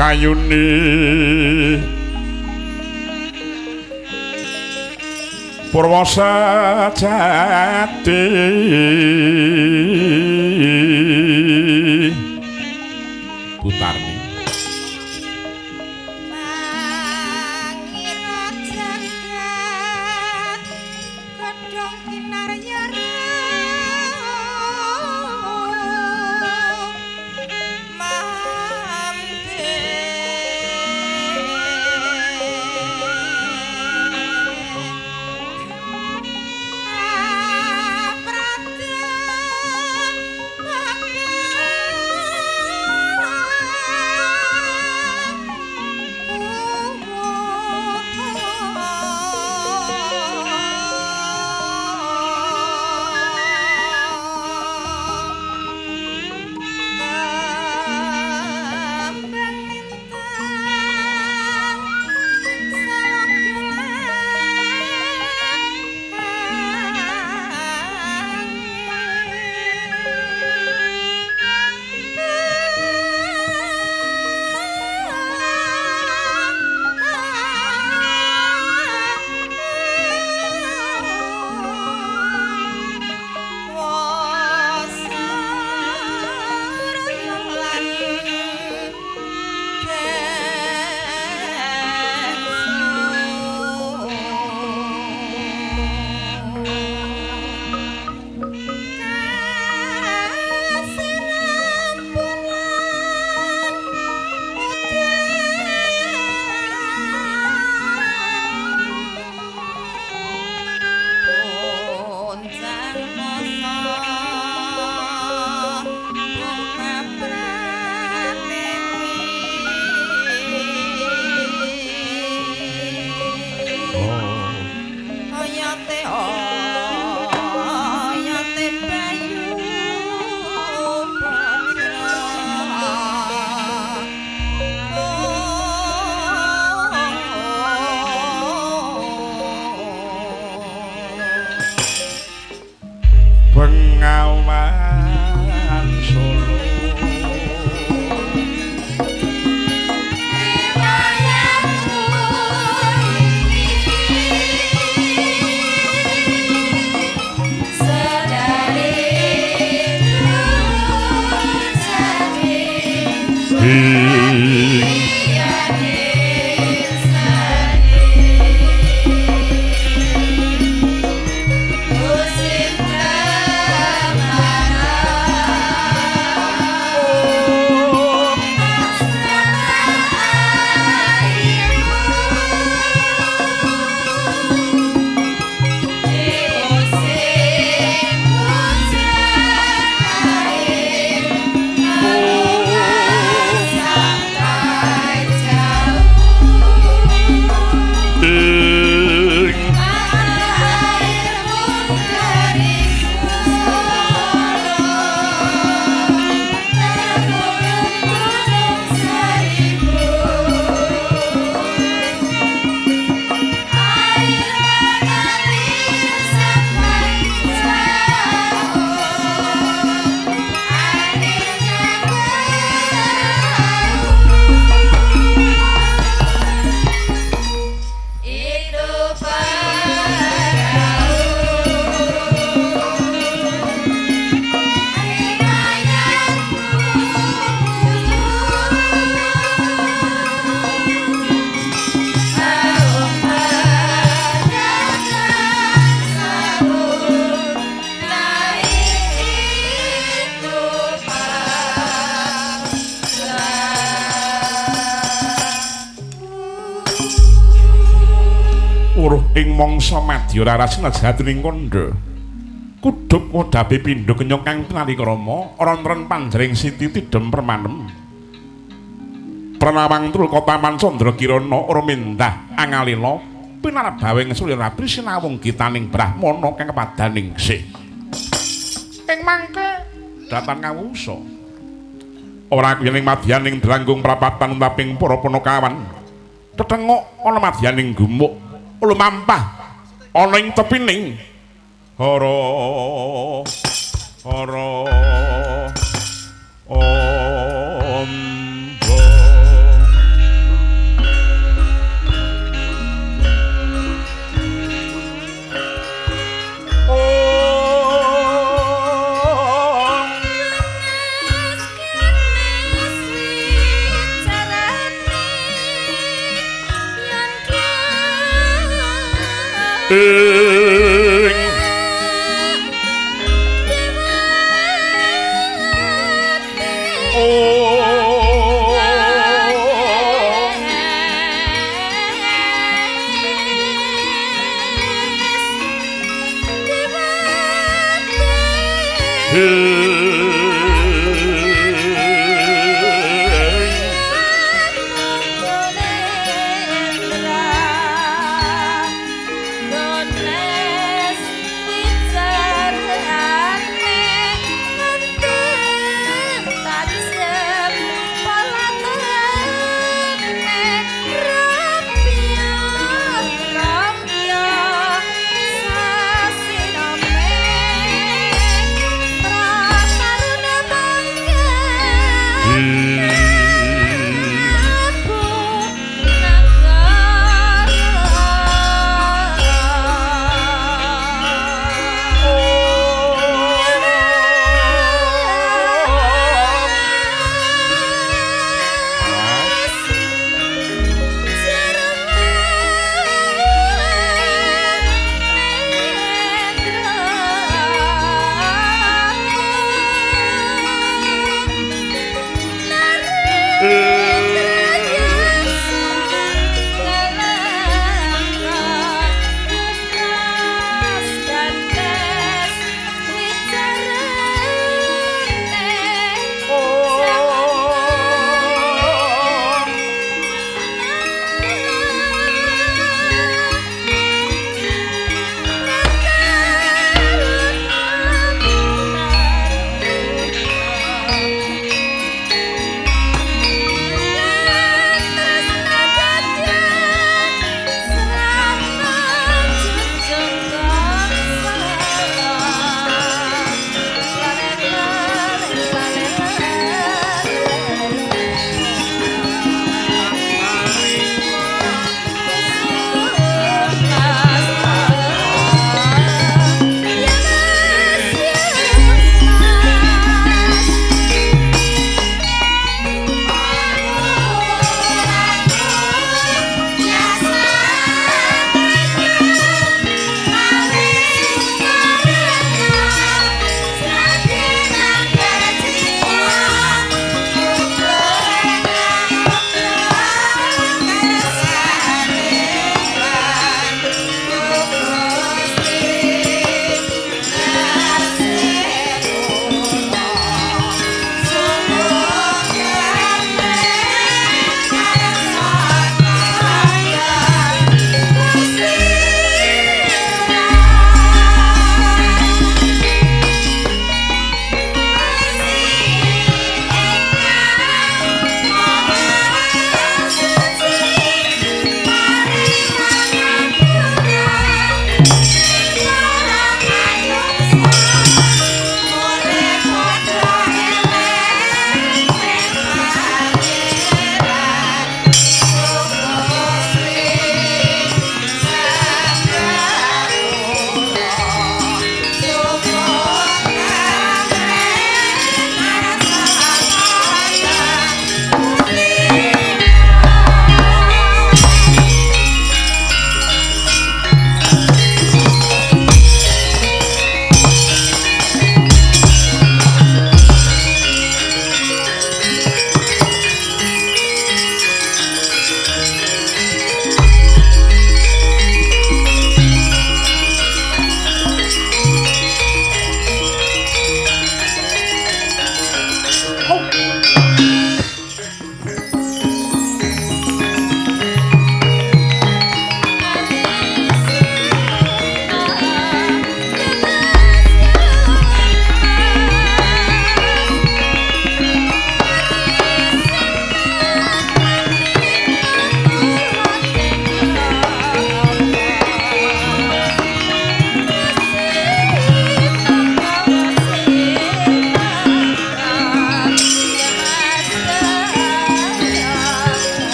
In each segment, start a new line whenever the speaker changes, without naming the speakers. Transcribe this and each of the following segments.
kayune Purwasa Jati Butarni Bengawan Solo ing mangsa madya rarasina jatuning kandha kudup modhabe pindha kenyong kang nalika rama ron-ron panjering siti tidhem permanem pranawang truka taman candra kirana ora mendah angalila pinarabawing sulirabri sinawung gitaning brahmana kang kepadaning sih ing mangke datan ngawusa ora kuyening madyaning dranggung prapatan taping para punakawan tetengok ana madyaning gumuk lumampah ana ing tepining hara amba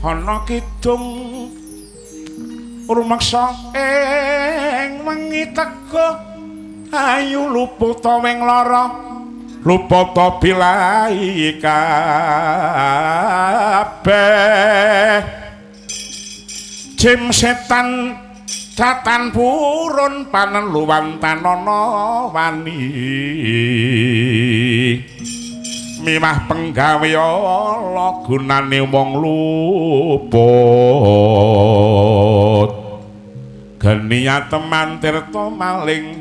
ana kidung rumeksa ing wengi teka ayu luputa wing lara lupata bilai kabeh jim setan Datan purun panen luwantan ana wani mimah penggawe ala gunane wong luput genia teman tirta maling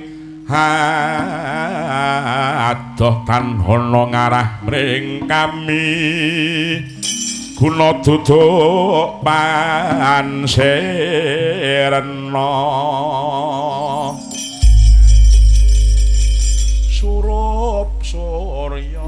adoh tan ana ngarah mring kami guna duduk pansirna surup surya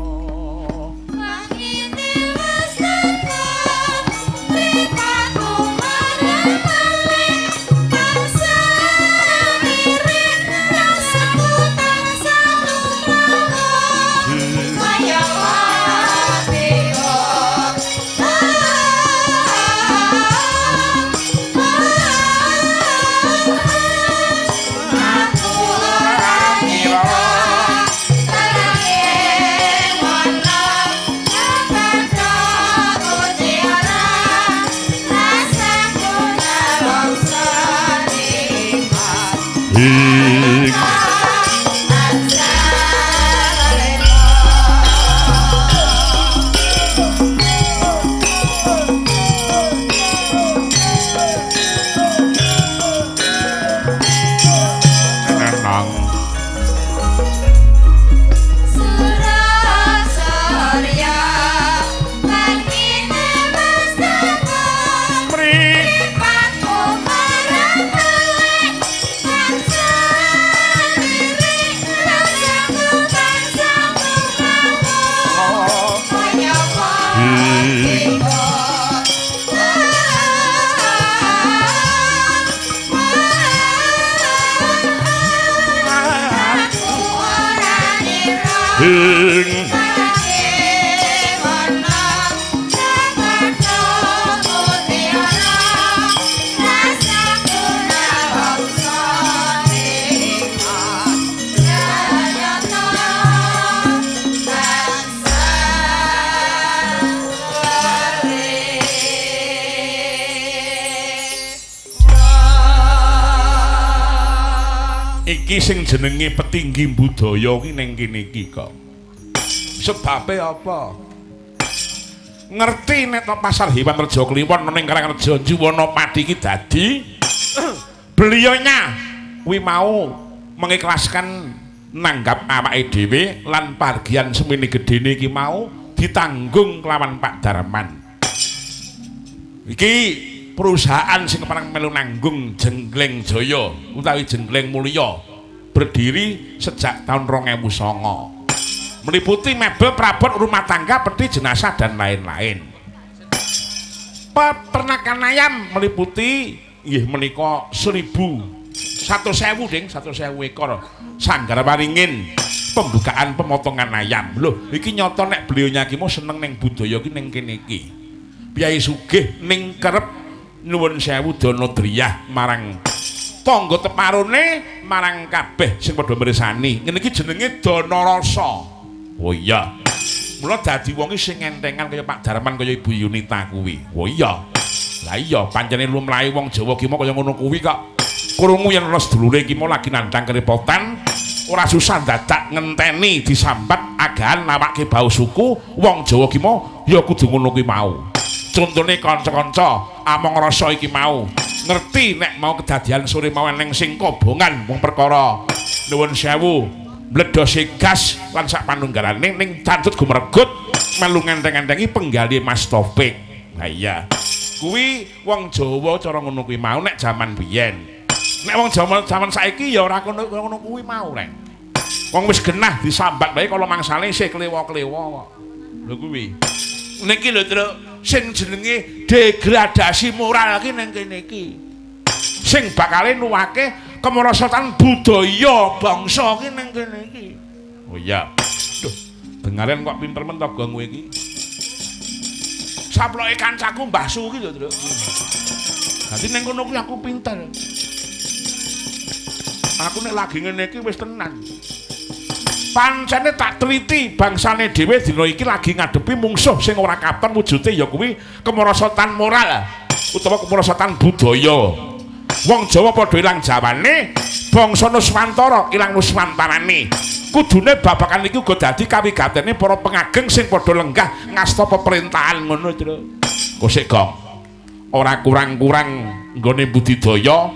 iki sing jenenge petinggi budaya ki ning kene iki kok. Sebabe apa? Ngerti nek to pasar hewan Rejo Kliwon ning Karangrejo Juwana Padi ki dadi beliaunya kuwi mau mengikhlaskan nanggap awake dhewe lan pargian semene gedene iki mau ditanggung kelawan Pak Darman. Iki perusahaan sing kepareng melu nanggung Jengleng Jaya utawi Jengleng Mulya berdiri sejak tahun 2009 meliputi mebel perabot rumah tangga peti jenazah dan lain-lain. Peternakan ayam meliputi nggih menika 1.000 ding 1.000 ekor sanggar waringin pembukaan pemotongan ayam. Lho iki nyata nek beliaunya ki mau seneng ning budaya ki ning kene iki. Piyai sugih ning kerep nuwun sewu dana driyah marang tangga teparone marang kabeh sing padha mirsani. Ngene iki jenenge dana rasa. Oh iya. Mula dadi wong iki sing entengan kaya Pak Darman kaya Ibu Yunita kuwi. Oh iya. Lah iya pancene lumrahe wong Jawa ki mau kaya ngono kuwi kok. Krungu yen ana sedulure iki mau lagi nandhang kerepotan, ora susah dadak ngenteni disambat agahan nawake bau suku, wong Jawa ki mau ya kudu ngono kuwi mau. Contone kanca-kanca among rasa iki mau ngerti nek mau kedadian sore mau ning sing kobongan wong perkara nuwun sewu mledhose gas lan sak panunggalane ning cantut gumregut melu ngenteng-entengi penggali Mas Taufik. Lah iya kuwi wong Jawa cara ngono kuwi mau nek jaman biyen. Nek wong jaman saiki ya ora ngono kuwi mau rek. Wong wis genah disambat bae kala mangsane isih klewa-klewa kok. Lho kuwi. Niki lho Truk sing jenenge degradasi moral ki ning kene iki. Sing bakale nuwake kemerosotan budaya bangsa ki ning kene iki. Oh iya. Duh, dengaren kok pinter men to kowe iki. saploke kancaku Mbah Su ki lho, Tru. Dadi ning kono kuwi aku pinter. Aku nek lagi ngene iki wis tenan. Pancene tak teliti bangsane dhewe dina iki lagi ngadepi mungsuh sing ora katon wujude ya kuwi kemerosotan moral utawa kemerosotan budaya. Wong Jawa padha ilang jawane, bangsa Nuswantara ilang nuswantarane. Kudune babakan iki uga dadi kawigatene para pengageng sing padha lenggah ngasta pemerintahan ngono, Tru. Kosek Gong. Ora kurang-kurang nggone budidaya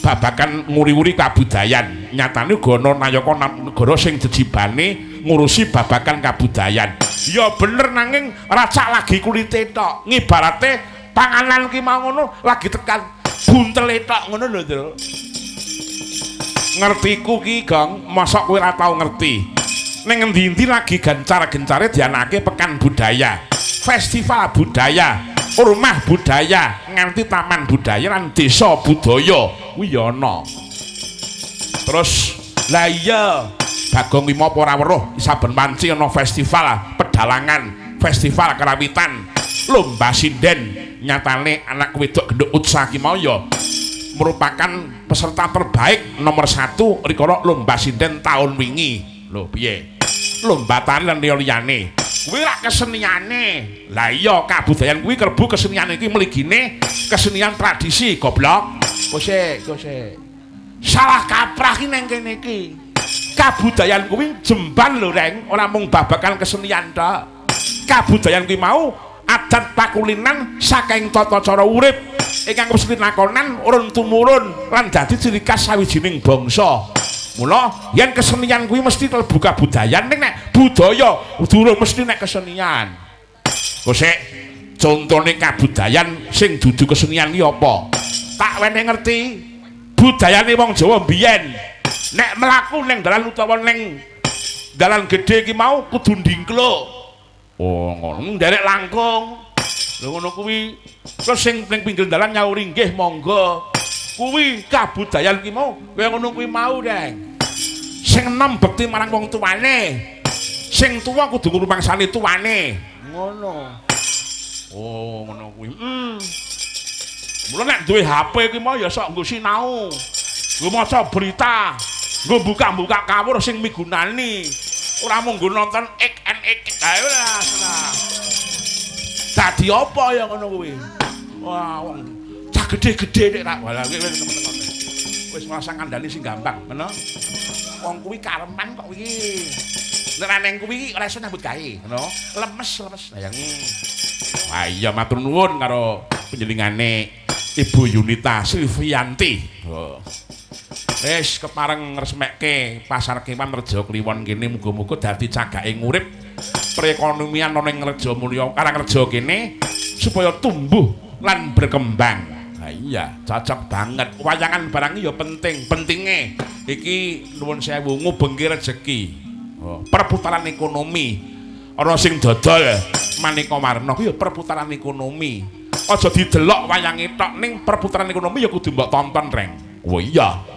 babakan nguri-uri kabudayan. Nyatane uga ana nayaka negara sing jejibane ngurusi babakan kabudayan. Ya bener nanging racak lagi kulite tok. Ngibarate panganan ki mau ngono lagi tekan buntele tok ngono lho, Tru. Ngertiku ki, Gong, mosok kowe ora tau ngerti. Ning endi-endi lagi gencar-gencare dianake pekan budaya, festival budaya, rumah budaya, nganti taman budaya lan desa budaya kuwi ya ana. Terus lah iya Bagong Wima apa ora weruh saben wanci ana festival pedalangan, festival karawitan, lomba sinden. Nyatane anak wedok genduk Utsa ki mau ya merupakan peserta terbaik nomor 1 rikala lomba sinden tahun wingi. Lho piye? Lomba tari lan liyane. Kuwi ra keseniane. Lah iya kabudayan kuwi kerbu kesenian iki mligine kesenian tradisi goblok. Kose. Salah kaprah ki ning kene iki. Kabudayan kuwi jemban lho, Reng, ora mung babagan kesenian tok. Kabudayan kuwi mau adat pakulinan saking tata cara urip ingkang wis linakonan urun tumurun lan dadi ciri khas sawijining bangsa. Mula yen kesenian kuwi mesti klebu kabudayan, ning nek budaya durung mesti nek kesenian. Kosek contone kabudayan sing dudu kesenian iki apa? Tak wene ngerti budayane wong Jawa mbiyen. Nek mlaku ning dalan utawa ning dalan gedhe iki mau kudu ndingkluk. Oh ngono nderek langkung. Lho ngono kuwi terus sing ning pinggir dalan nyauri nggih monggo. Kuwi kabudayan ki mau kaya ngono kuwi mau, Deng. Sing enom bekti marang wong tuwane. Sing tuwa kudu ngrumangsani tuwane. Ngono. Oh ngono kuwi. Mula nek duwe HP ki mau ya sok nggo sinau. Nggo maca berita, nggo buka-buka kawur sing migunani. Ora mung nggo nonton ek ae ora. Dadi apa ya ngono kuwi? Wah, wong cah gedhe-gedhe nek ra wala temen-temen. Wis ngrasa ngandani sing gampang, ngono. Wong kuwi kareman kok iki. Nek ra ning kuwi ora iso nyambut gawe, ngono. Lemes. Lah wah iya matur nuwun karo panjenengane Ibu Yunita Silvianti. Oh. Wis kepareng ngresmekke pasar kewan Reja Kliwon kene muga-muga dadi cagake ngurip perekonomian ana ning Reja Mulya Karangreja kene supaya tumbuh lan berkembang. Nah iya, cocok banget. Wayangan barang ya pentinge iki nuwun sewu ngubengke rejeki. Oh, perputaran ekonomi. Ana sing dodol maneka warna ku ya perputaran ekonomi. Aja didelok wayange tok ning perputaran ekonomi ya kudu mbok tonton, Reng. Oh iya.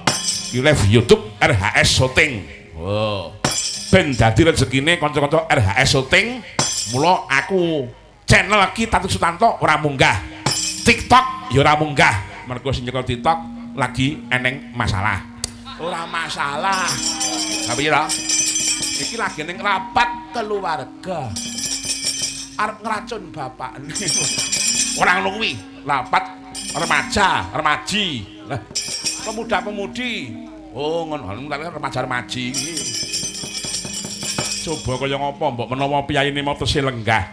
Live YouTube RHS Shooting. Oh. Ben dadi rezekine kanca-kanca RHS Shooting. Mula aku channel iki Tatu Sutanto ora munggah. TikTok ya ora munggah. Mergo sing nyekel TikTok lagi eneng masalah. Ora masalah. Tapi ya iki lagi ning rapat keluarga. Arep ngracun bapak. Ora ngono kuwi. Rapat remaji. Lah pemuda-pemudi. Oh ngono, remaja-remaji iki. Coba kaya ngapa mbok menawa piyayine mau tesih lenggah.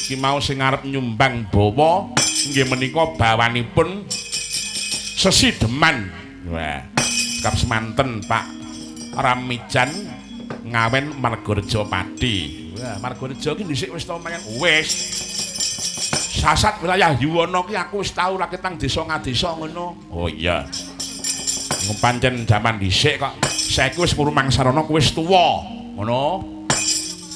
Iki mau sing arep nyumbang bawa nggih menika bawanipun Sesideman. Wah, kap semanten Pak Ramijan ngawen Margareja Pati. Wah, Margareja iki dhisik wis tau mangan. Wis. Sasat wilayah Yuwono ki aku wis tau lagi tang desa ngadesa ngono. Oh iya. Pancen jaman dhisik kok. Saiki wis purmangsarana wis tuwa. Ngono.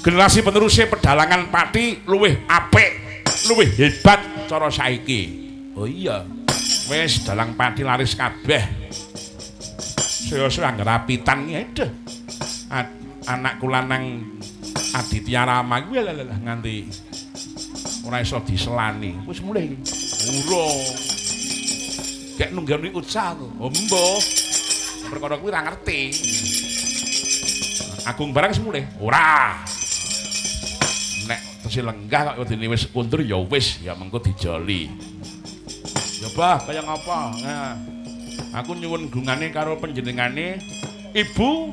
Generasi penerusé pedalangan Pati luwih apik, luwih hebat cara saiki. Oh iya. Wis dalang Pati laris kabeh. Saya anggar apitan ngedeh. Anak kula nang Aditya Rama kuwi nganti ora iso diselani. Wis mulih. Urung. Gek nunggoni Utsa to. Oh, mbuh. Perkara kuwi ora ngerti. Agung barang semulih. Ora. Nek tesi lenggah kok dene wis kundur ya wis, ya mengko dijoli. Ya bah, kaya ngapa? Nah. Aku nyuwun gungane karo panjenengane Ibu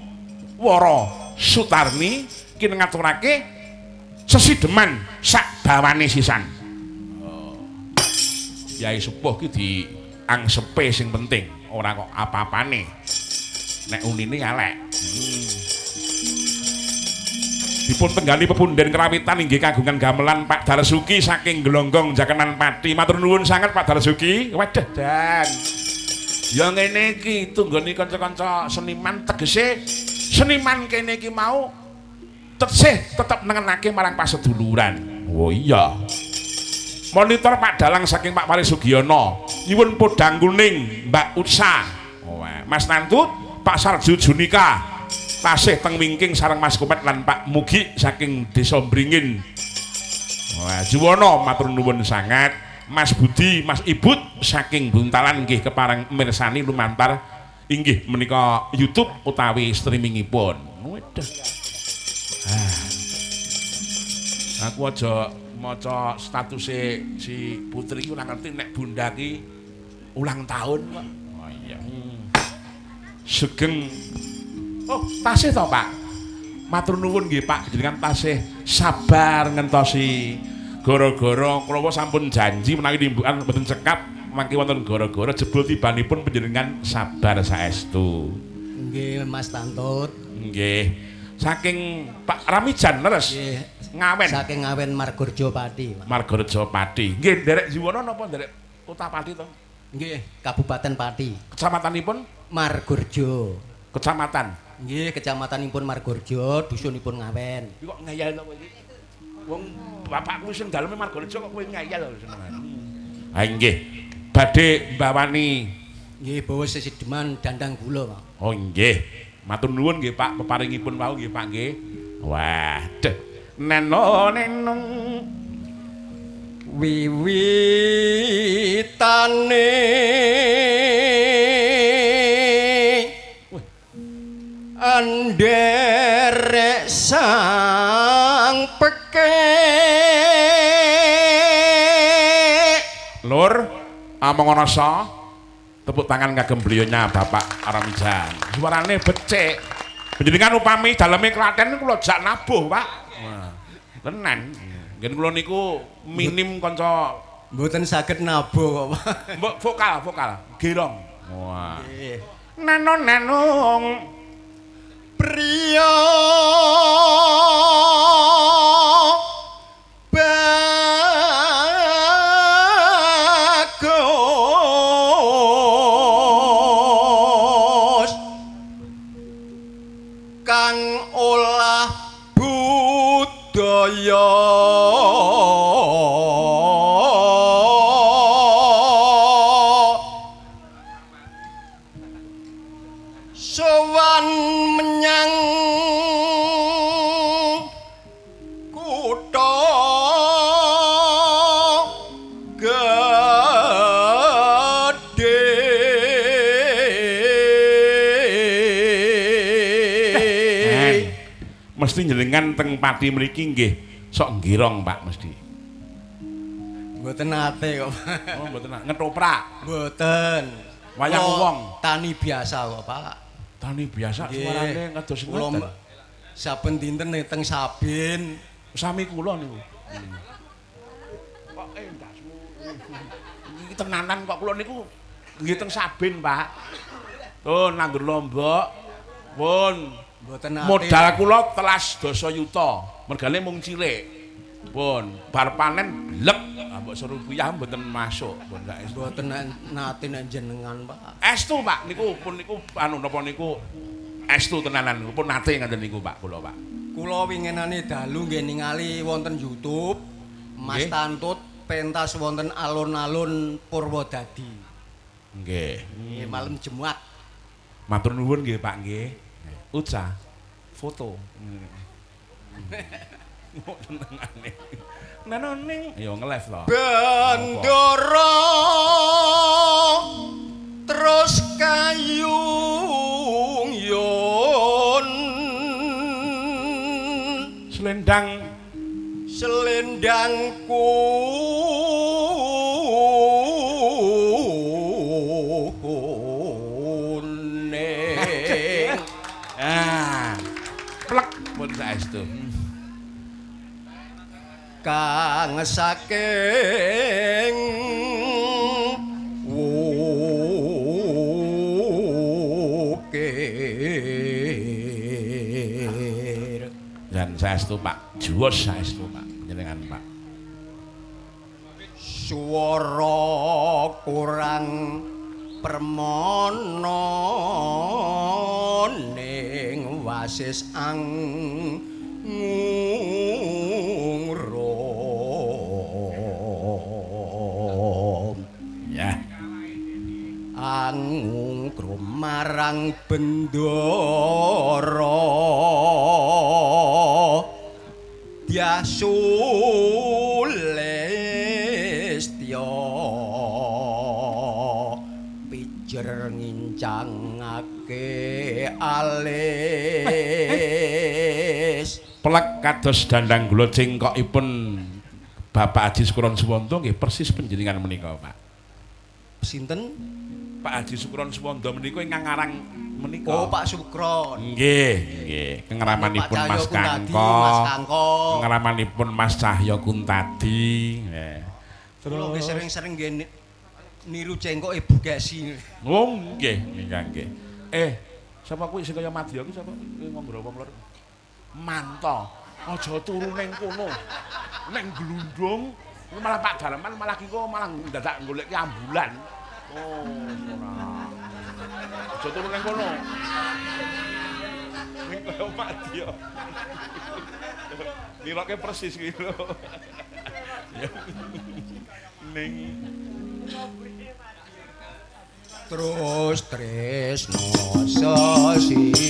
Wara Sutarni ki ngaturake sesideman sak dawane sisan. Oh. Yai sepuh ki diangsepe sing penting, ora kok apa-apane. Nek unine elek. Dipun tenggali pepunden kerawitan inggih kagungan gamelan Pak Darsuki saking Glonggong Jakenan Pati. Matur nuwun sanget Pak Darsuki. Waduh dan ya ngene iki tunggoni kanca-kanca seniman tegese seniman kene iki mau tetep nengenake marang paseduluran. Oh iya. Monitor Pak Dalang saking Pak Pari Sugiono. Nyuwun podang kuning Mbak Utsa. Oh, Mas Nantut Pak Sarju Junika. Tasih teng wingking sareng Mas Kopet lan Pak Mugi saking Desa Bringin. Wah, Juwono matur nuwun sangat. Mas Budi, Mas Ibut saking Buntalan nggih kepareng mirsani lumantar inggih menika YouTube utawi streamingipun. Waduh. Aku aja maca statuse si Putri ora ngerti nek bunda ki ulang tahun kok. Oh iya. Sugeng. Oh, tasih to, Pak. Matur nuwun nggih, Pak. Jenengan tasih sabar ngentosi. Gara-gara kula sampun janji menawi timbukan mboten cekap mangke wonten gara-gara jebul tibanipun panjenengan sabar saestu.
Nggih, Mas Tantut.
Nggih. Saking Pak Ramijan leres.
Nggih.
Ngawen.
Saking Ngawen Margorejo Pati.
Margorejo Pati. Nggih, nderek Jiwono napa nderek Kota Pati to?
Nggih, Kabupaten Pati.
Kecamatanipun
Margorejo.
Kecamatan.
Nggih, kecamatanipun Margorejo, dusunipun Ngawen.
Iki kok ngayal to kowe iki? Wong bapakku sing daleme Margorejo kok kowe ngayal senengan. Ha nggih. Badhe mbawani
nggih bawa sesideman dandang gula, Pak.
Oh nggih. Matur nuwun nggih Pak peparingipun wau nggih Pak nggih. Waduh. Neno nenung
wiwitane anderek sang pekek
Lur among ana sa tepuk tangan kagem beliaunya Bapak Ramijan. Suarane becik. Panjenengan upami daleme Klaten kula jak nabuh, Pak. Wah. Tenan. Ngen kula niku minim kanca
mboten saged nabuh kok, Pak.
Mbok vokal, girong. Wah.
Nggih.
Nanung
Priya bagus kang olah budaya sowan menyang kutha gedhe
mesti njenengan teng Pati mriki nggih sok nggirong Pak mesti.
mboten nate kok.
Oh mboten ngetoprak.
Mboten.
Wayang wong
tani biasa kok, Pak.
Tani biasa suarane kados
ngoten. Kula saben dinten teng Sabin
sami kula niku. Kok endasmu. Iki tenanan kok kula niku nggih teng Sabin, Pak. Pun nandur lombok. Pun
mboten nate.
Modal kula 13 yuta. Mergane mung cilik. Pun bar panen blek. Mbok suruh piyah mboten masuk,
mboten nate nek jenengan, Pak.
Estu, Pak. Niku pun niku anu napa niku estu tenanan pun nate ngaten niku, Pak, kula, Pak.
Kula winginane dalu nggih ningali wonten YouTube Mas Tantut pentas wonten alun-alun Purwodadi.
Nggih.
Nggih, malam Jumat.
Matur nuwun nggih, Pak nggih. Utsa foto. Senengane. Nenoning ya ngeles lho.
Bandara terus kayung yon selendangku kuning
plek pun saestu
kang saking wukir
dan saestu Pak juwos saestu Pak jenengan Pak
swara kurang permana ning wasis angungrum marang bendara Diasulestya pijer ngincangake alis
pelek kados dandang gula cengkokipun Bapak Haji Sukron Suwondo nggih persis panjenengan menika Pak.
Sinten?
Pak Haji Sukron Suwondo menika ingkang ngarang menika.
Oh, Pak Sukron.
Nggih, nggih. Kengramanipun Mas Kangko. Kengramanipun Mas Cahya Kuntadi. Nggih.
Terus sering-sering nggih niru cengkok Ibu Gesi.
Oh, nggih, nggih. Sapa kuwi sing kaya Madya kuwi sapa? Ngomong apa lur? Manto. Aja turu ning kono. Ning glundung malah Pak Daleman malah kiko malah dadak golek ambulan. Oh, ora. Aja turu ning kono. Ning kaya Madya. Niroke persis kuwi lho. Ning
terus tresno sasideman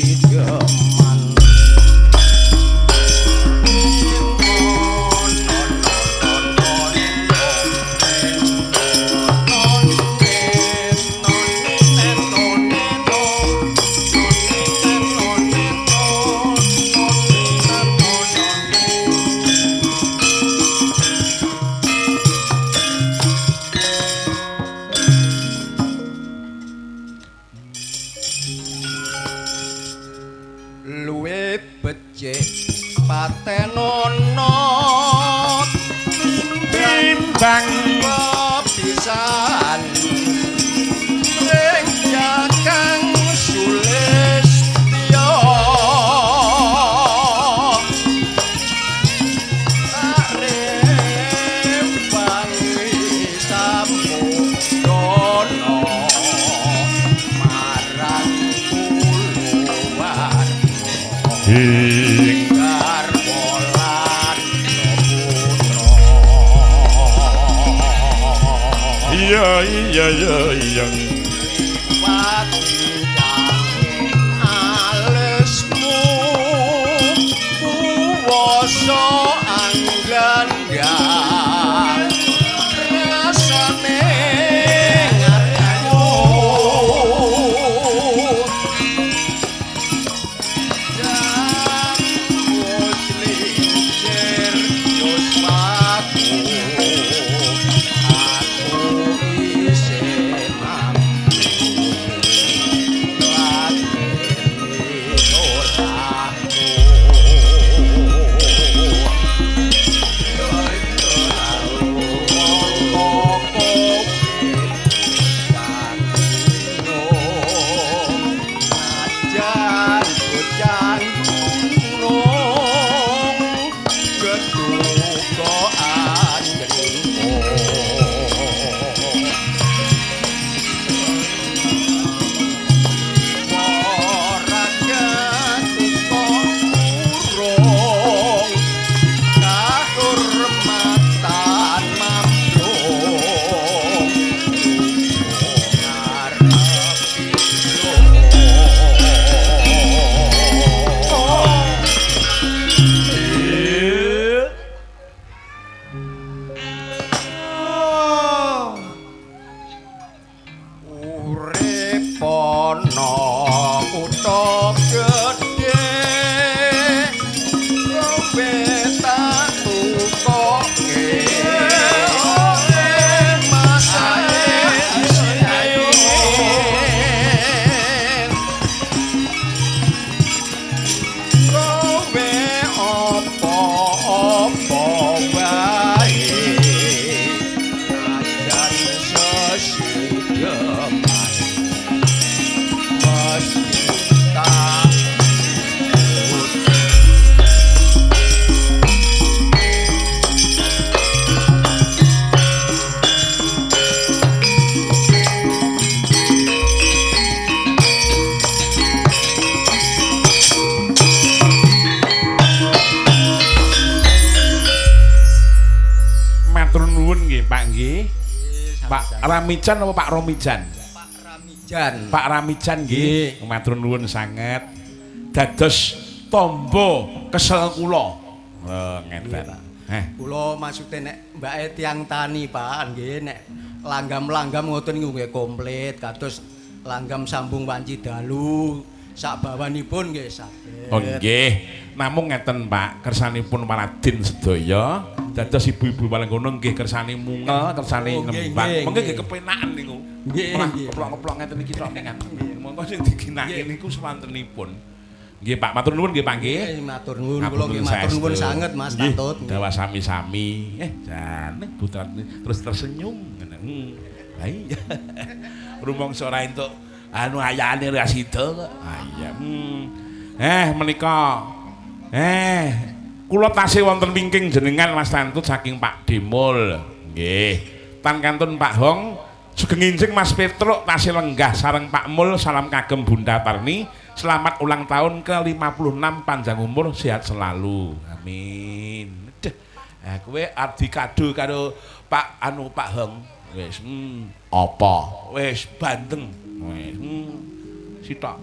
patenono timbang pisan ring Kakang Sulistya arep samudana marang kuluwarga
iya
alesmu kuwasa anggandang rasane ngatiku dan muslim yusmaku
matur nuwun nggih, Pak nggih. Pak Ramijan apa Pak Romijan?
Pak Ramijan.
Pak Ramijan nggih, matur nuwun sanget. Dados tombo kesel kula. Oh, ngeten.
Kula maksude nek mbake tiyang tani, Pak, nggih nek langgam-langgam ngoten niku nggih komplit kados langgam sambung wanci dalu sak bawanipun nggih saged.
Oh nggih. Namung ngeten Pak, kersanipun Waladin sedaya dados ibu-ibu Walenggono nggih kersane mungel, kersane nembang. Mengke nggih kepenaken niku.
Nggih.
Keplok-keplok ngeten iki tok ning monggo sing diginake niku sewantenipun. Nggih Pak, matur nuwun nggih Pak nggih.
Matur nuwun, kula nggih matur nuwun sanget Mas Tantut.
Dawa sami-sami. Jane putra terus tersenyum. Lah iya. Rumangsa ora entuk anu ayane ra sida kok. Ah iya. Menika kula tasih wonten wingking jenengan Mas Tantut saking Pak Demul. Nggih. Tan kantun Pak Hong, sugeng enjing Mas Petruk tasih lenggah sareng Pak Mul, salam kagem Bunda Tarni. Selamat ulang tahun ke-56, panjang umur, sehat selalu. Amin. Kowe arep dikado karo Pak Hong. Wis apa? Wis bandeng. Wis sitok.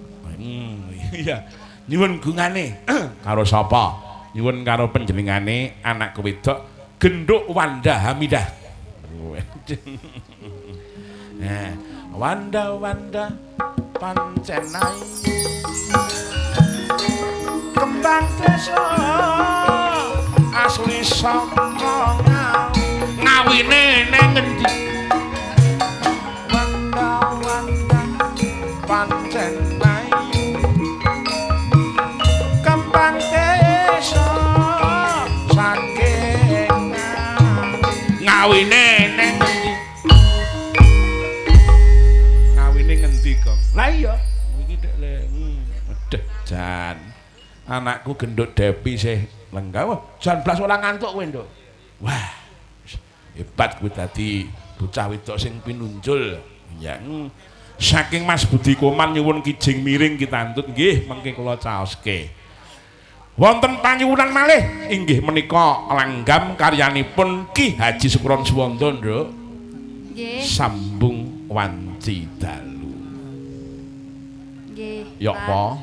Iya. Nyuwun gungane karo sapa? Nyuwun karo panjenengane anak wedok Genduk Wanda Hamidah. Wanda pancen ayu kembang desa asli saka ngawine ning ngendi Wanda pancen ayu kembang desa saking ngawine ning ngendi lah iya iki nek le jan anakku gendut Depi sih lenggah wah jan blas ora ngantuk kowe nduk wah hebat kowe dadi bocah wedok sing pinunjul ya saking Mas Budi Koman nyuwun kijing miring kita antut nggih mengke kula caoske wonten panyuwunan malih inggih menika langgam karyanipun Ki Haji Sukron Suwanda nduk nggih sambung wanci dalu. Yok po?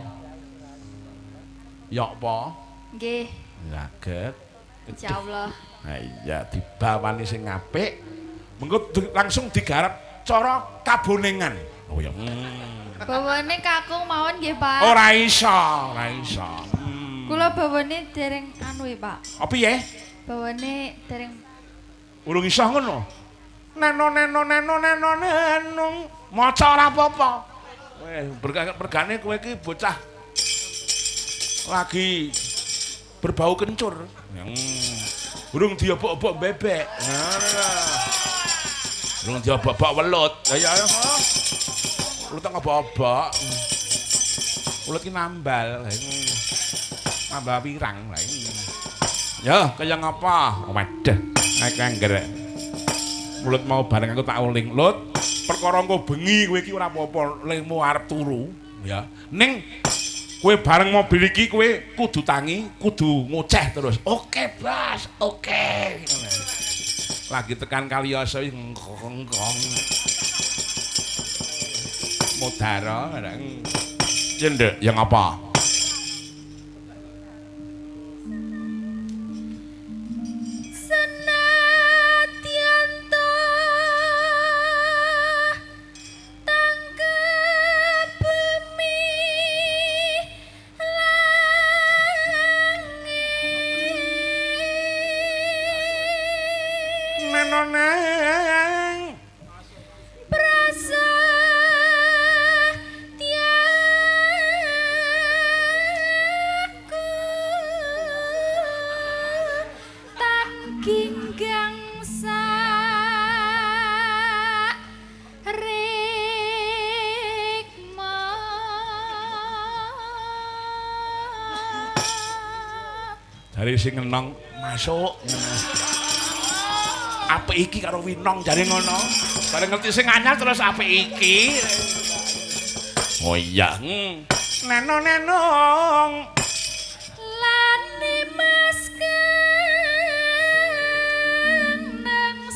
Yok po?
Nggih.
Saged.
Insyaallah.
Ha iya dibawani sing apik. Mengko langsung digarap cara kabonengan. Oh ya.
Bawane kakung mawon nggih, Pak.
Ora iso, ora iso.
Kula bawane dereng anu e, Pak.
Apa piye?
Bawane dereng
urung iso ngono. Neno. Maca ora apa-apa. Bergane kowe iki bocah lagi berbau kencur. Urung diobok-obok bebek. Urung diobok-obok welut. Ya ya. Welut tak ngobok-obok. Welut ki nambal. Nambah pirang lah. Ya, kaya ngapa? Waduh, nek angger. Mulut mau bareng aku tak uling. Lut, perkara engko bengi kowe iki ora apa-apa, lemu arep turu, ya. Ning kowe bareng mobil iki kowe kudu tangi, kudu ngoceh terus. Oke, Bas. Oke. Lagi tekan Kaliyasa ngkong. Modaro, Cendek, yang apa? Dari sing ngenong masuk apik iki karo Winong jare ngono. Bareng ngerti sing anyar terus apik iki. Oh iya. Nenong.
Lani mas kang nang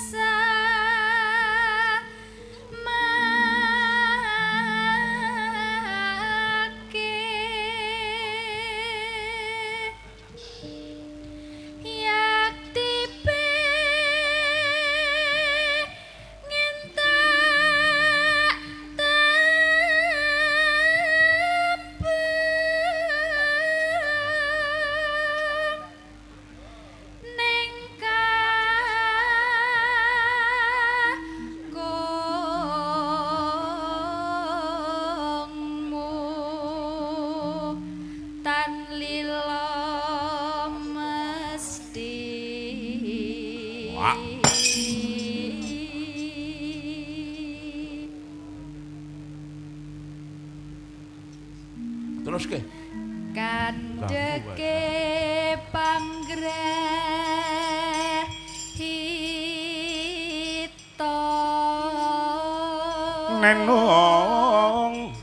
Wah. Terus ke?
Kandeke panggreh hito
Nenong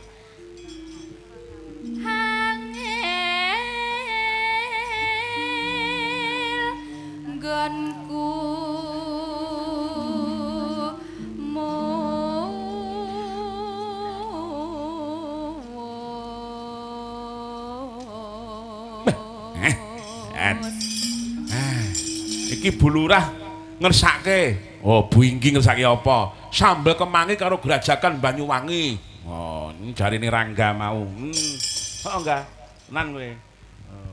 hangel nggonku
iki Bu Lurah ngersake. Oh, Bu Inggi ngersake apa? Sambel kemangi karo grajakan Banyuwangi. Oh, ini jarine Rangga mau. Kok enggak? Tenan kowe.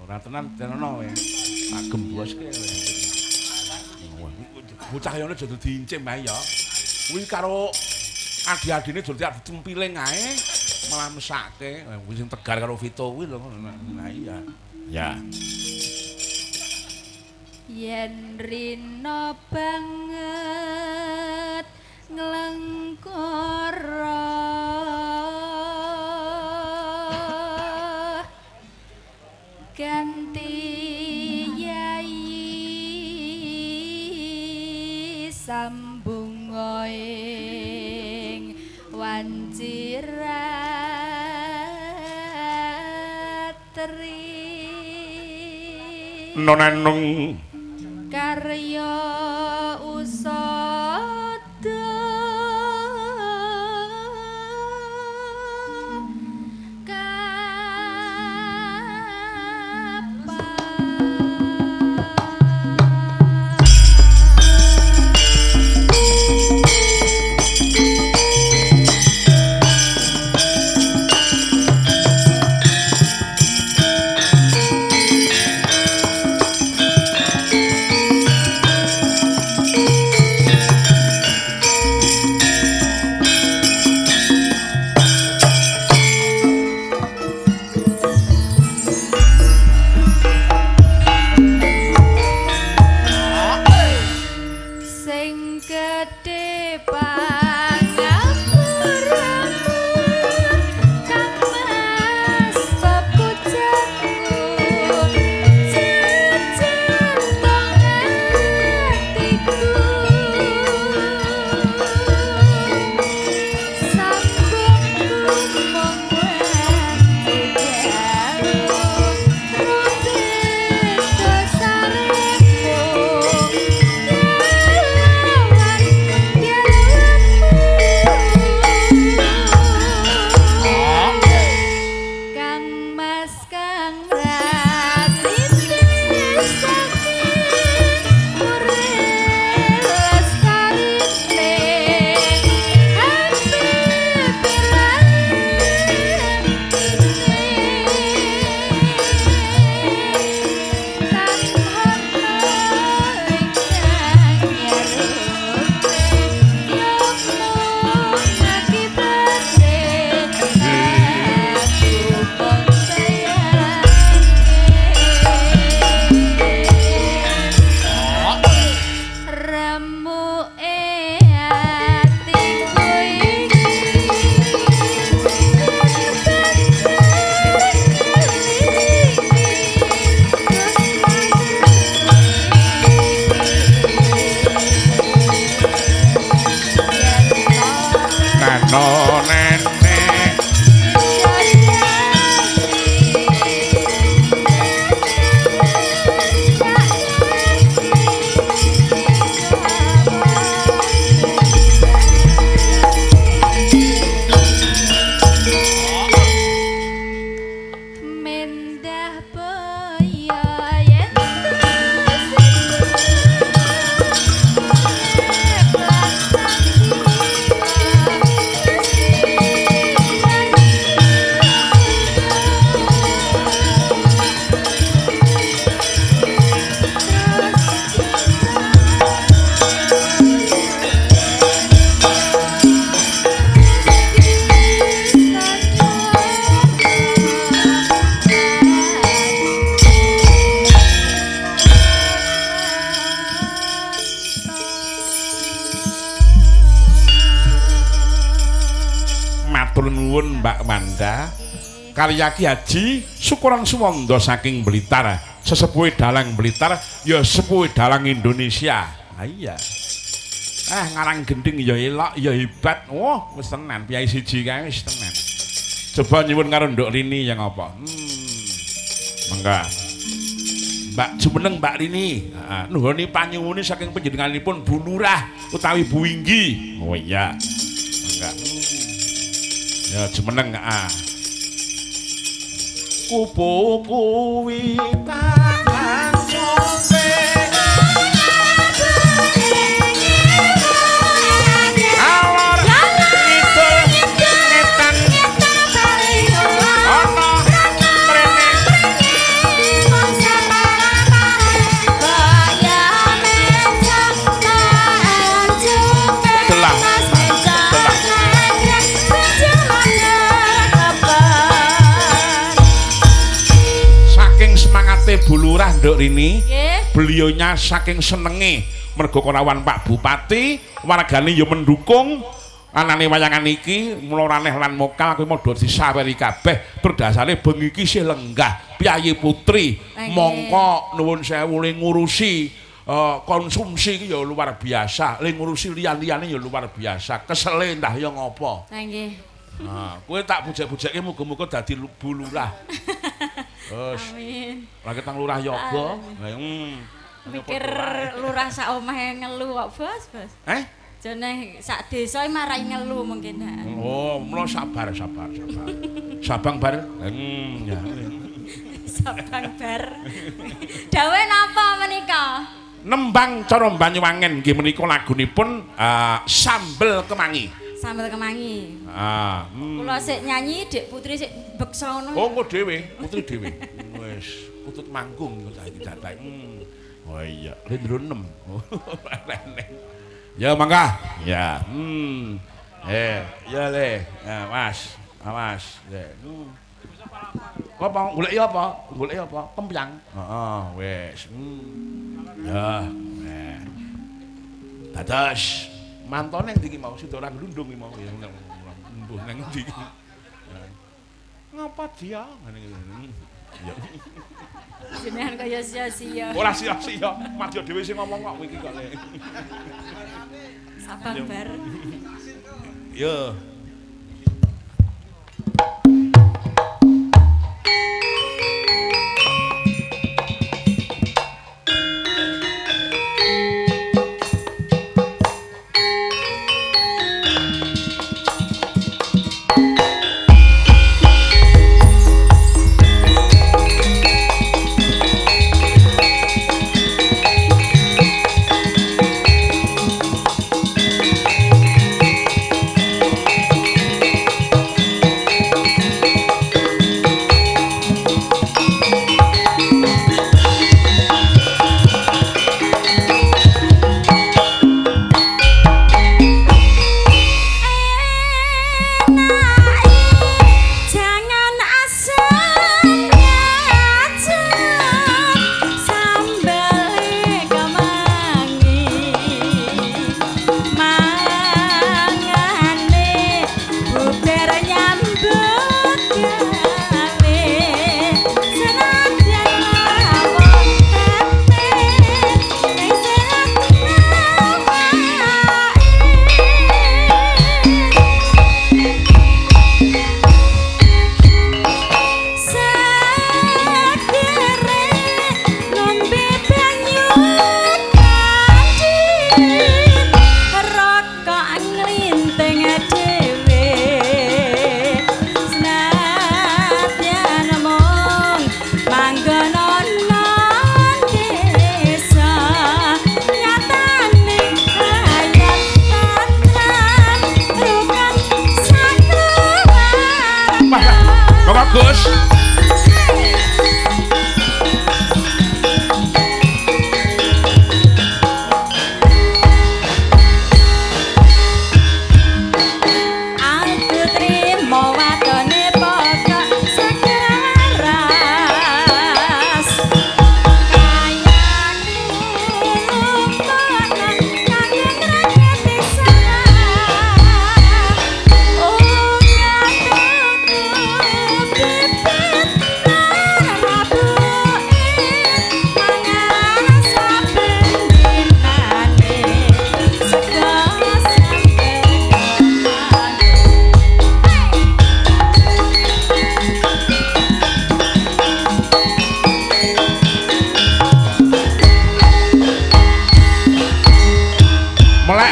Ora tenan tenono kowe. Tak gemboske kowe. Bocah kayane jodo diincim ae ya. Kuwi karo adi-adine jodo tak dicempiling ae. Malah mesake. Wis sing tegar karo Vito kuwi lho. Nah iya. Ya.
yen rina banget nglengkara ganti yai sambung ing wanciratri
Nonanung
karya usada sing gedhe pangapuramu kang mas pepujaku jejer hatiku sambungku mong wanci jauh rupit dasaremu Kang Mas Kang Ratine saking urip lestarine ati Remu atiku
nano nenek
mendah boyo yen
matur nuwun Mbak Manda. Karyaki Haji Syukuran Sumondo saking Blitar. Sesepuhe dalang Blitar ya sepuhe dalang Indonesia. Ah iya. Ngarang gending ya elok ya hebat. Wah, wis tenan piyai siji kae wis tenan. Coba nyuwun karo Nduk Rini yang apa? Mangga. Mbak jumeneng Mbak Rini. Heeh, nuhuni panyuwune saking panjenenganipun Bu Lurah utawi Bu Winggi. Oh iya. Mangga. Ya jumeneng Kupu kuwi tangan cope. Bu Lurah Nduk Rini, beliaunya saking senenge mergo kelawan Pak Bupati, wargane ya mendukung anane wayangan iki, mula raneh lan mokal kuwi modho disaweri kabeh. Tur dasare bengi iki isih lenggah Piyayi Putri. Mongko nuwun sewu le ngurusi konsumsi iki ya luar biasa, le ngurusi liyan-liyane ya luar biasa. Kesele ndah ya ngopo.
Nggih.
Nah, kowe tak bujak-bujakke muga-muga dadi Bu Lurah.
Amin.
Lagi tang lurah yoga.
Mikir lurah sak omahe ngelu kok, Bos, Bos. Jane sak desa marai ngelu mungkin.
Oh, mula sabar. Sabang bar. Ya.
Sabang bar. Dawe napa menika?
Nembang cara Banyuwangen nggih menika lagunipun Sambel Kemangi.
Sambel Kemangi. Kula sik nyanyi, Dik Putri sik beksa ngono.
Oh, engko dhewe, Putri dhewe. Wis, putut manggung saiki dadak. Oh iya, lendro 6. Ya mangga. Ya. Ya le. Ya, Mas. Awas. Ya. Apa goleki apa? Goleki apa? Kempyang. Heeh, wis. Ya. Dados mantone ndi iki mau sida ora glundung iki mau ya mbuh nang ndi iki. Ngapa dia ngene iki. Ya.
Jenengan kaya sia-sia.
Ora sia-sia, madya dhewe sing ngomong kok iki kok.
Sabang bar.
Yo.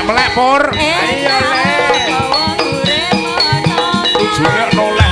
melek pur. Iya le. Ujune noleh.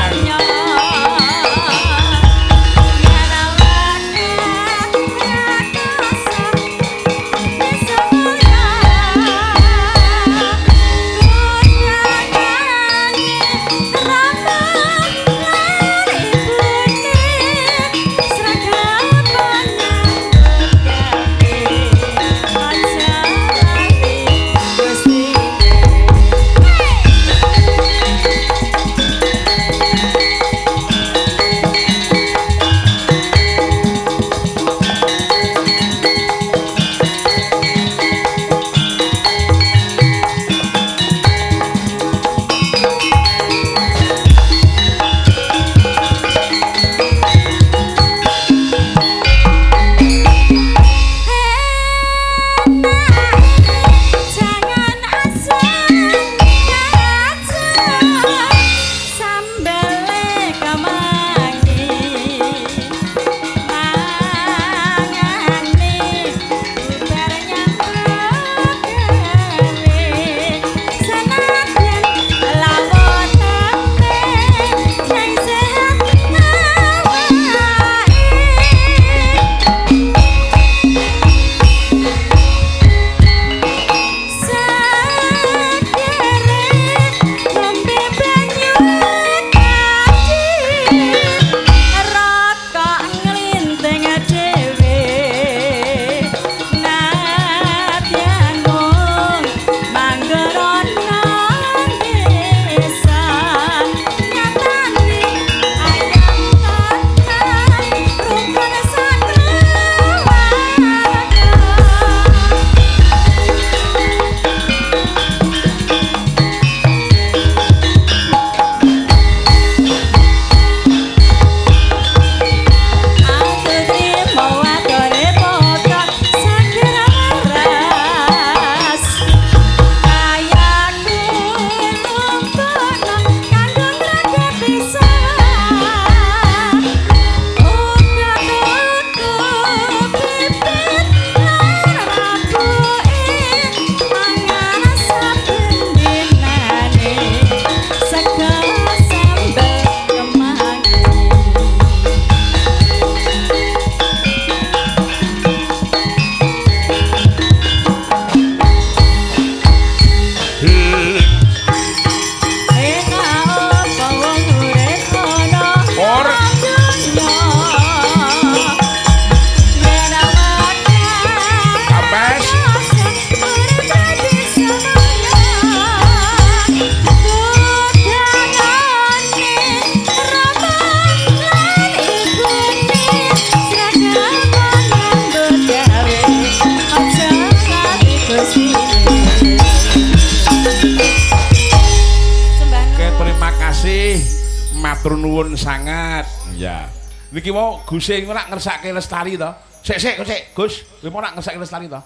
Matur nuwun sangat. Ya. Niki mau Gus e nak ngersake Lestari to. Sik Gus, kowe mau nak ngersake Lestari to?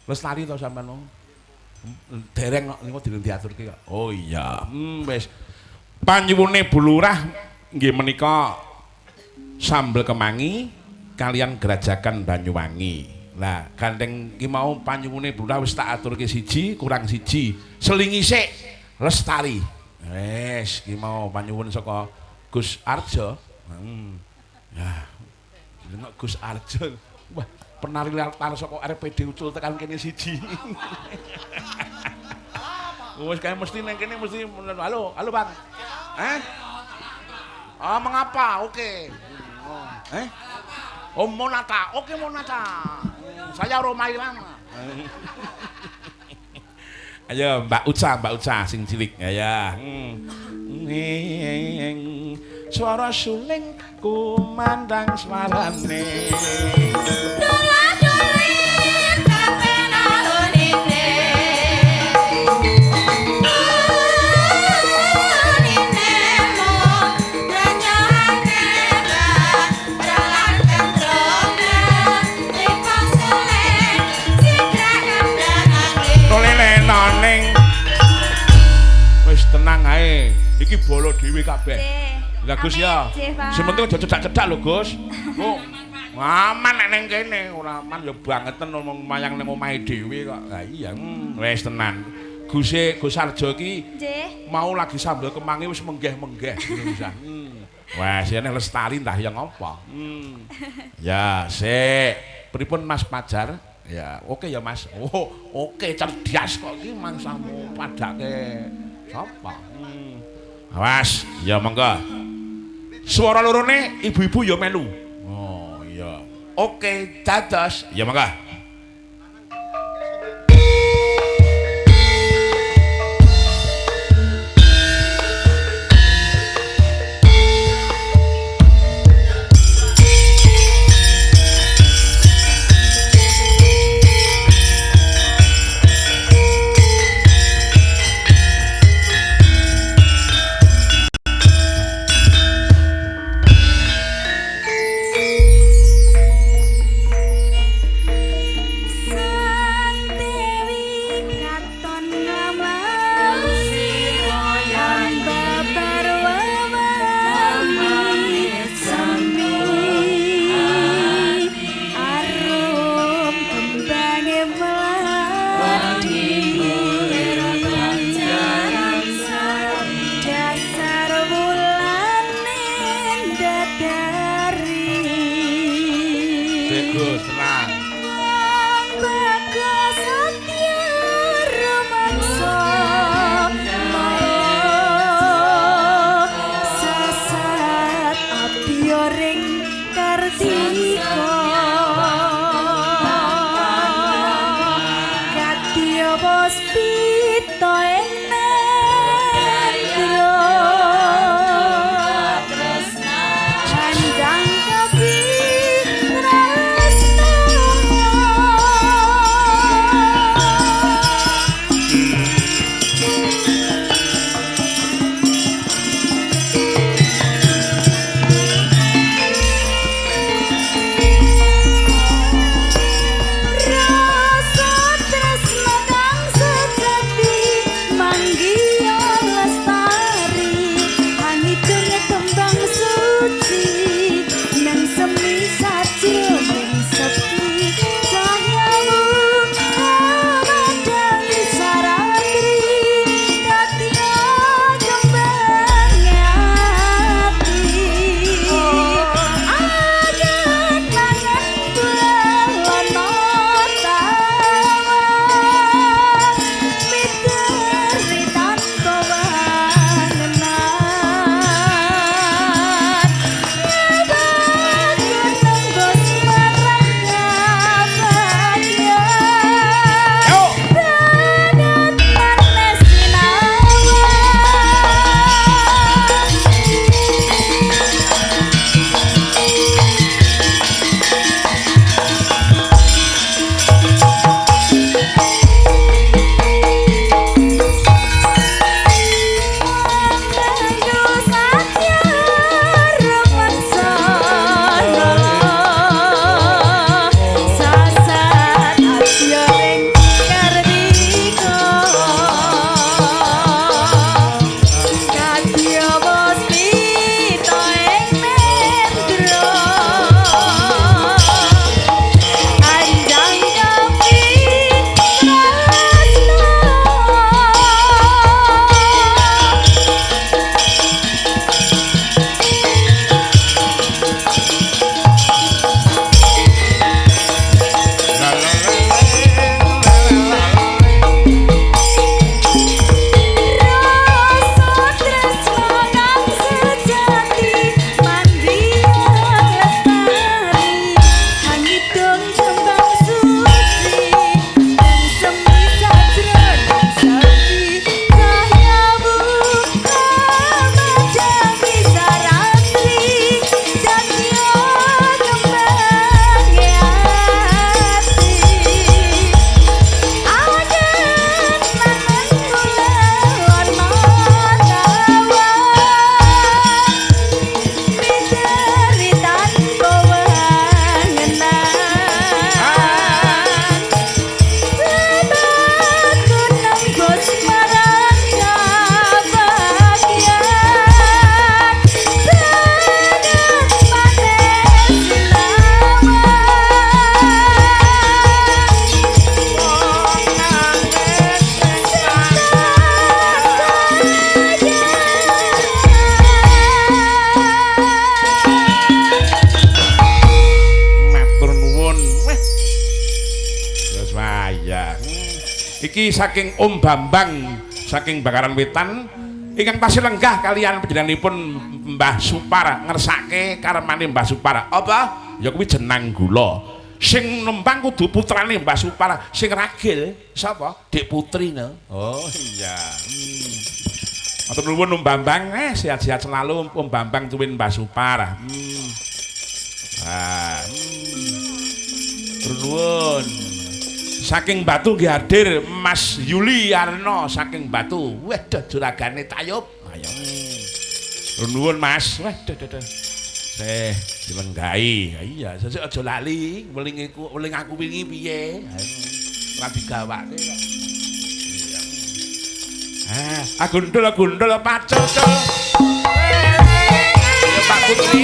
Lestari to sampean. Dereng kok niku diaturke kok. Oh iya. Wis. Panyuwune Bu Lurah nggih menika sambel kemangi kalian Gerajakan Banyuwangi. Lah, gandeng ki mau panyuwune Bu Lurah wis tak aturke siji, kurang siji. Selingi sik Lestari. Wes, ki mau panyuwun saka Gus Arjo. Ya. Jeneng Gus Arjo. Wah, penari latar saka RPD Ucul tekan kene siji. Wes kae mesti nang kene mesti halo Bang. Oh, mengapa? Oke. Oh, Monata. Oke, Monata. Saya Romailan. Ayo Mbak Uca sing cilik ya. Suara suling kumandang swarane. Dola-dolin kapen alunine. Tenang ae, iki bolo dhewe kabeh. Lah Gus ya. Sementing aja cedak-cedak lho Gus. Aman nek ning kene ora aman ya bangeten omong mayang ning omahe dhewe kok. Lah iya, wis tenan. Gus Arjo iki
Nggih.
mau lagi sambel kemangi wis menggeh-menggeh pisan. Wah, sene lestari entah yang apa. Ya, sik. Pripun Mas Pajar? Ya, oke ya Mas. Oh, oke cerdas kok iki mangsamu padake sapa? Awas, ya monggo. Swara lorone ibu-ibu ya melu. Oh, iya. Oke, dados. Ya monggo. Wah iya. Iki saking Om Bambang saking Bakaran Wetan ingkang tasih lenggah kalian panjenenganipun Mbah Supar ngersake karemane Mbah Supar. Apa? Ya kuwi jenang gula. Sing nembang kudu putrane Mbah Supar, sing ragil sapa? Dik putrine. Oh iya. Matur nuwun Om Bambang, sehat-sehat selalu Om Bambang tuwin Mbah Supar. Matur nuwun. Saking Batu nggih hadir Mas Yuli Arno saking Batu. Waduh juragane tayub. Ayo. Matur nuwun Mas. Waduh. Dilenggahi. Iya, sesuk aja lali weling aku wingi piye. Ora digawake kok. Agundul pacul. Ya Pak Putri.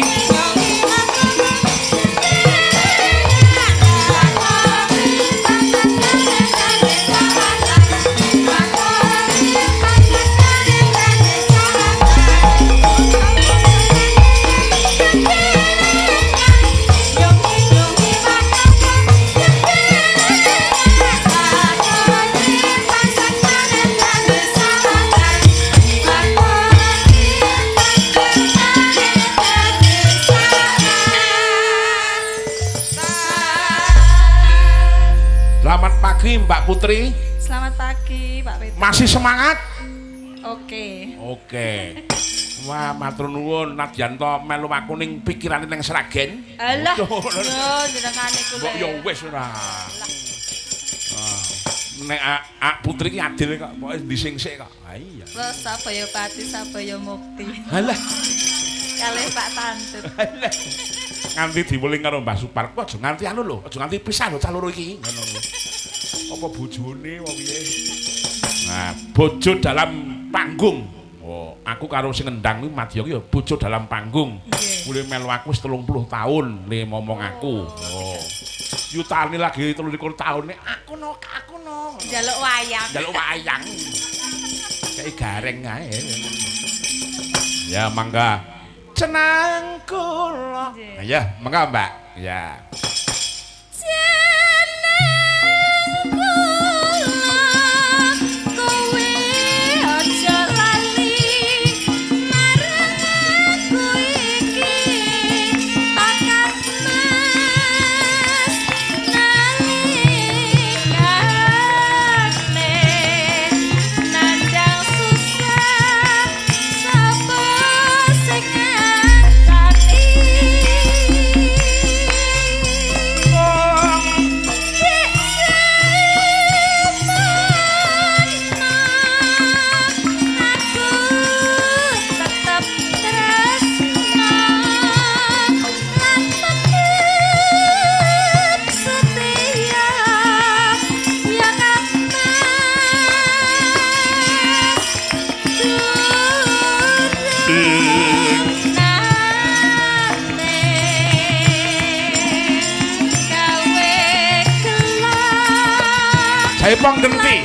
Selamat pagi Mbak Putri.
Selamat pagi Pak Peter.
Masih semangat?
Oke.
Wah, matur nuwun nadyan to melu aku ning pikirane ning Sragen.
Alah. Yo jenengane kuwi.
Mbok yo wis ora. Nek Putri ki adil kok, pokoke disingsik kok. Ha iya.
Lho Sabaya Pati, Sabaya Mukti.
Halah.
Kalih Pak Tantut.
Halah. Nganti diweling karo Mbah Supar, kok aja nganti anu lho, aja nganti pisah lho cah loro iki. Ngono lho. Apa bojone apa piye? Nah, bojo dalam panggung. Oh, aku karo sing ngendang kuwi Madya ki ya bojo dalam panggung. Mulai melu aku wis 30 tahun le ngomong aku. Oh. Yutane lagi 23 tahun nek aku no.
Jaluk wayang.
Kayak gareng ae. Ya mangga. Cenang kula. Ya, mangga Mbak. Ya. Jaipong genti.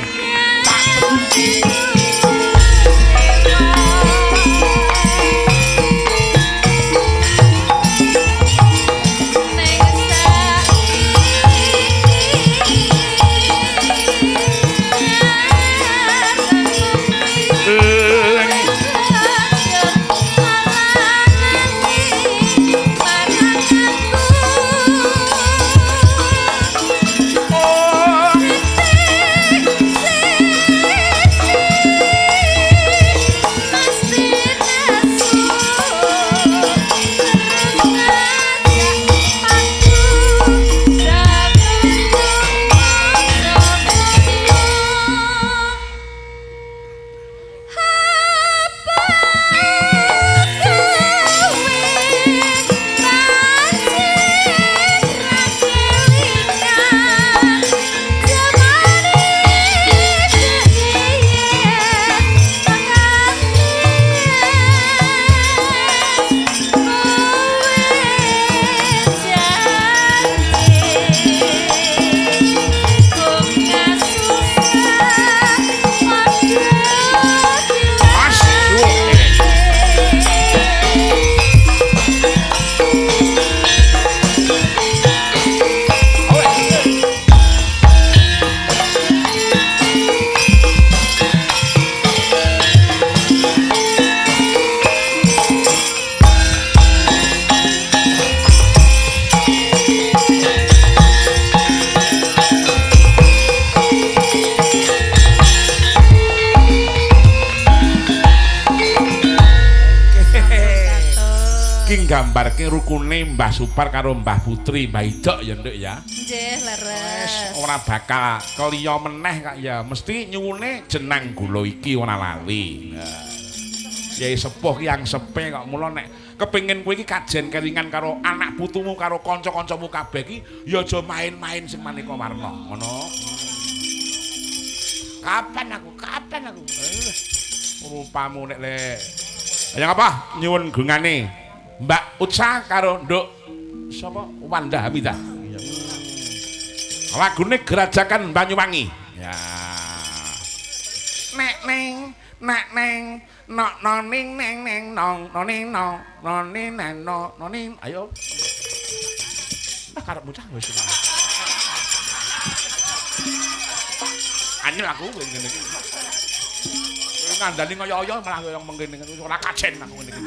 nggambarke rukune Mbah Supar karo Mbah Putri, Mbah Idok ya Nduk ya.
Nggih, leres.
Ora bakal keliya meneh kak ya, mesti nyuwune jenang gula iki ora lali. Yai sepuh yang sepe kok mula nek kepengin kowe iki kajen kelingan karo anak putumu karo kanca-kancamu kabeh iki ya aja main-main sing maneka warna, ngono. Kapan aku? Rupamu nek le. Ya apa? Nyuwun gungane Mbak Utsa karo Nduk sapa? Wanda Hamidah. Lagune Gerajakan Banyuwangi. Ya. Nek neng noning neng nong noning no noning neng no noning ayo. Karep bocah wis. Anyel aku ngene iki. Ngandani kaya-kaya malah kaya mengkene ora kajen aku ngene iki.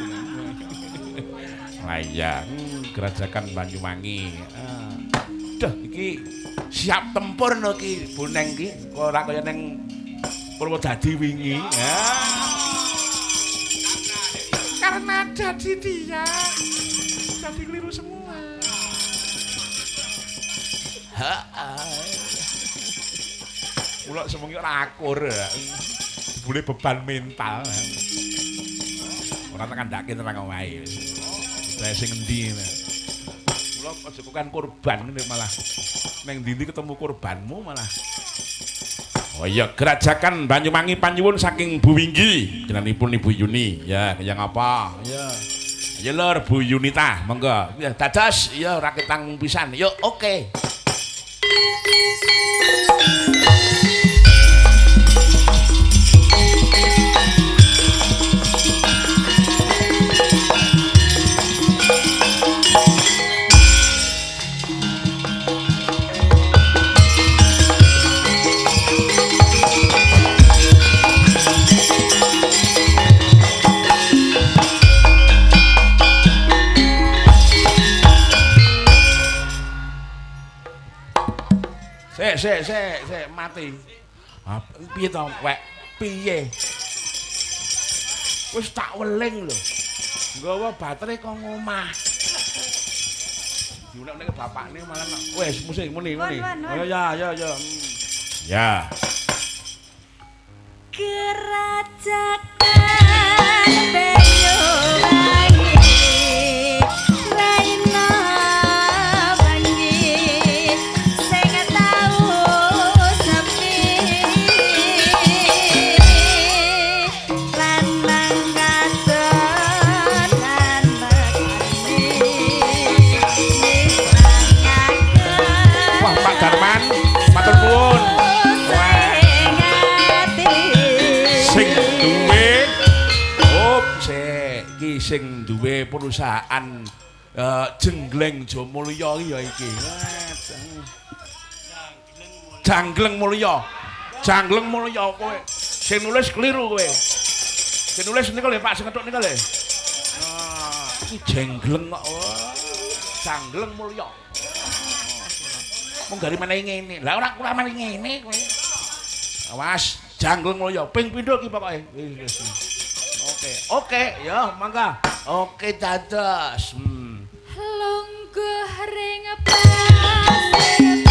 Lah iya, Gerajakan Banyuwangi. Duh iki siap tempur no iki boneng iki. Ora kaya ning Purwodadi wingi. Karena jadi dia jadi keliru semua. Mula semengi ora akur. Boleh beban mental. Ora tekan ndake terang wae. Saya sing endi. Mula aja kan korban ngene malah. Ning ndi ketemu korbanmu malah. Oh iya, Gerajakan Banyuwangi panyuwun saking Bu Winggi, jenenganipun Ibu Yuni. Ya, yang apa? Ya. Ya lur Bu Yunita, monggo. Ya dados ya ora ketang pisan. Yuk, oke. Sik mati. Ah piye to, Wek? Piye? Wis tak weling lho. Nggawa baterai kok ngomah. Diunek-unek bapakne malah wis musik muni. Oh ya. Ya.
Gerajakan Banyuwangi Raina Wangi sing tau sepi lan mangkaton lan bekani
Wah, Pak Darman, matur nuwun. Sing duwe perusahaan Jengleng Jomulya ya iki. Jangleng Mulya kowe. Sing nulis keliru kowe. Sing nulis niku lho Pak sing ketuk niku lho. Iki Jengleng kok. Jangleng Mulya. Mung gari menehi ngene. Lah ora mari ngene kowe. Awas, Jangleng Mulya ping pindho iki pokoke. Oke, ya mangga. Oke dados.
Lungguh ring pasir.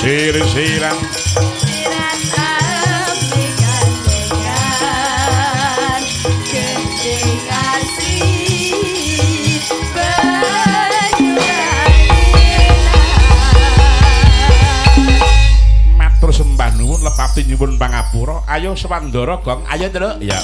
Sir-siran matur sembah nuwun lepati nyuwun pangapura ayo Swandara Gong ayo Nduk ya